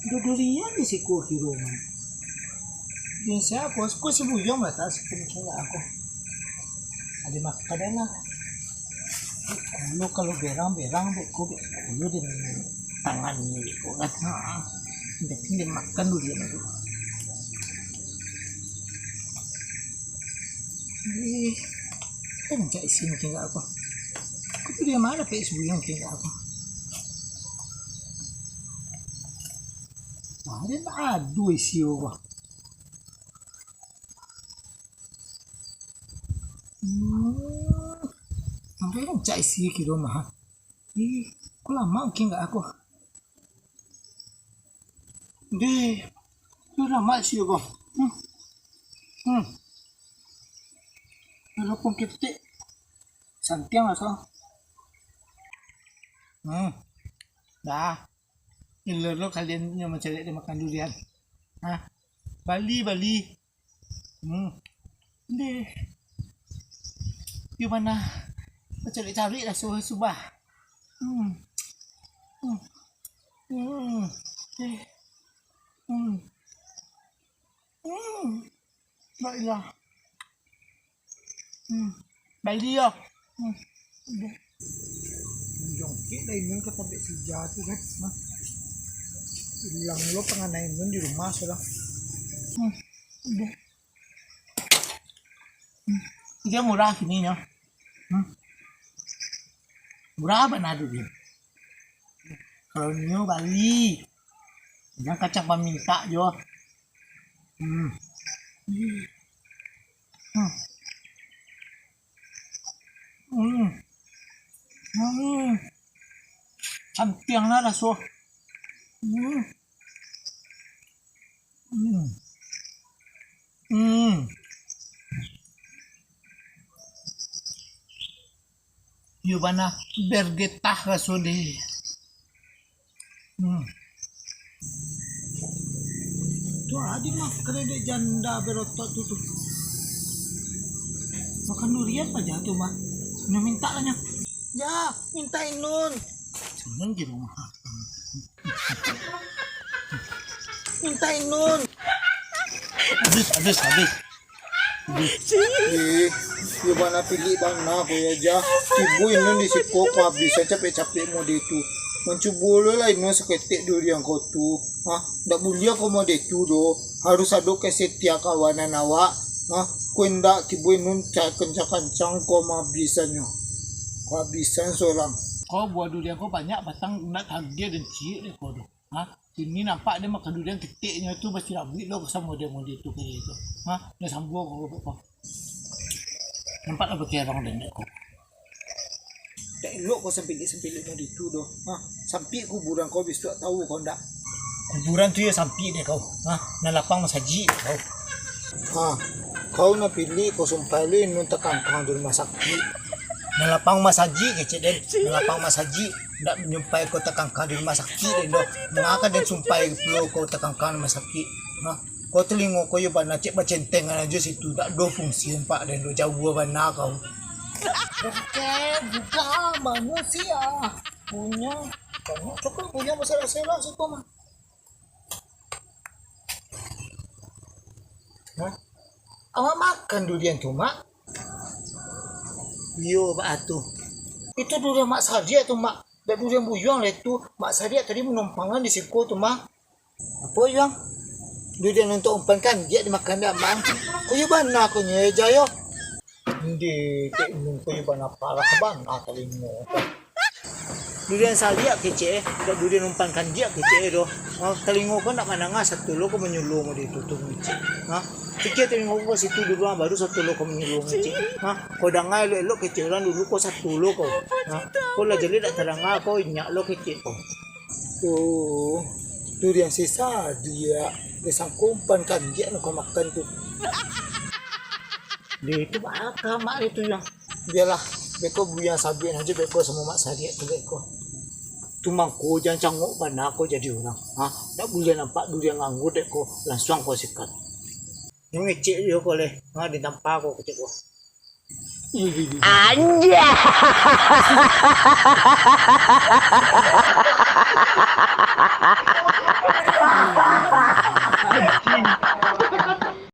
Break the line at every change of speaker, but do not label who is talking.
Dudurian di si kuhi rumah. Din siapa? Aku si buyong lah tak sepenuhnya aku. Ada makan lah. Kalau berang beku beku din tangan ni ko kan. Jadi dia makan durian itu. Kan cak isin kira aku. Aku dia mana pe si buyong kira aku. Ada tak ada isi apa. Sampai kan cak isi kira mah. Kau lama mungkin enggak aku. Deh, tu lama isi apa. Walaupun kita santiang lah so. Dah. Ilolo kalian yang mencari dia makan durian. Bali. Deh. Gimana? Cari lah subah. Baiklah. Bali yo. Jongkit dah ini kata bek si jatuh kan. Hilang lo penganai nun di rumah sudah. Udah. Dia murah sini ya. Murah mana dulu? Kalau nyo Bali, yang kacang paminta jo. Sampiang na raso. Yubana bergetah raso deh. Tuh adi mah kredit janda berotot tuh. Makan durian aja tuh mah. Nah minta lah ya, mintain nun. Seneng di rumah. Mintain nun. Habis. Gimana pilih bang na boy aja. Cibu ini di siko ko habis capek mau itu. Mencuba lah ini seketik durian kau tu. Ndak boleh kau mau itu do. Harus ada kesetia kawanan awak. Kau ndak cibu ini kencang kau mah bisanya. Kau habisan seorang. Kau buat durian kau banyak batang nak harga dan cik deh kau tu. Ini nampak dia makan durian ketiknya tu pasti rabit lo sama dia tu kayak itu. Dia sambung kau. Nampak lah berkerang dan kau. Tak elok kau sampai mau itu doh. Sampai kuburan kau bis tak tahu kau ndak. Kuburan tu ya sampai deh kau. Nak lapang masaji kau. Kau nak pilih kau sumpah lu nun tekangkang di rumah sakit. Nak lapang masaji kecik den. Nak lapang masaji ndak menyumpai kau tekangkang di rumah sakit den doh. Mengapa den sumpai perlu kau tekangkang di rumah sakit. Kau telingo kau yo bana cek bacenteng aja situ tak do fungsi pak den do jauh bana kau. Bukan manusia punya kamu cukup punya masalah situ mah. Awak makan durian tu mak? Yo batu. Itu durian mak Sadia tu mak. Dan durian buyong lah itu. Mak Sadia tadi menumpangan di siku tu mak. Apa yang? Durian untuk umpan kan dia dimakan dak mak. Kau yo bana kau nyeja yo. Hindi, tak ingin ko yung para kabang nakalingo. Durian salia kece, durian umpan kan dia kece do. Kalingo ko nak mananga satu lo ko menyulo mo dito tu kece. Kece telingo ko situ dulu baru satu lo ko menyulo kece. Ko dangai lo kece orang dulu ko satu lo ko. Ko la jeli dak teranga ko nyak lo kece ko. Tuh, durian sisa dia disangkumpan kan dia nak makan tu. Dia itu bakal mak itu yang biarlah beko buya sabian aja beko sama mak Sadia tu beko.
tumangko jangan cangok bana ko jadi orang. Tak boleh nampak durian nganggur dek ko langsung ko sikat. Yang ngecek dia ko leh, ditampak ko kecek ko.
Anjay.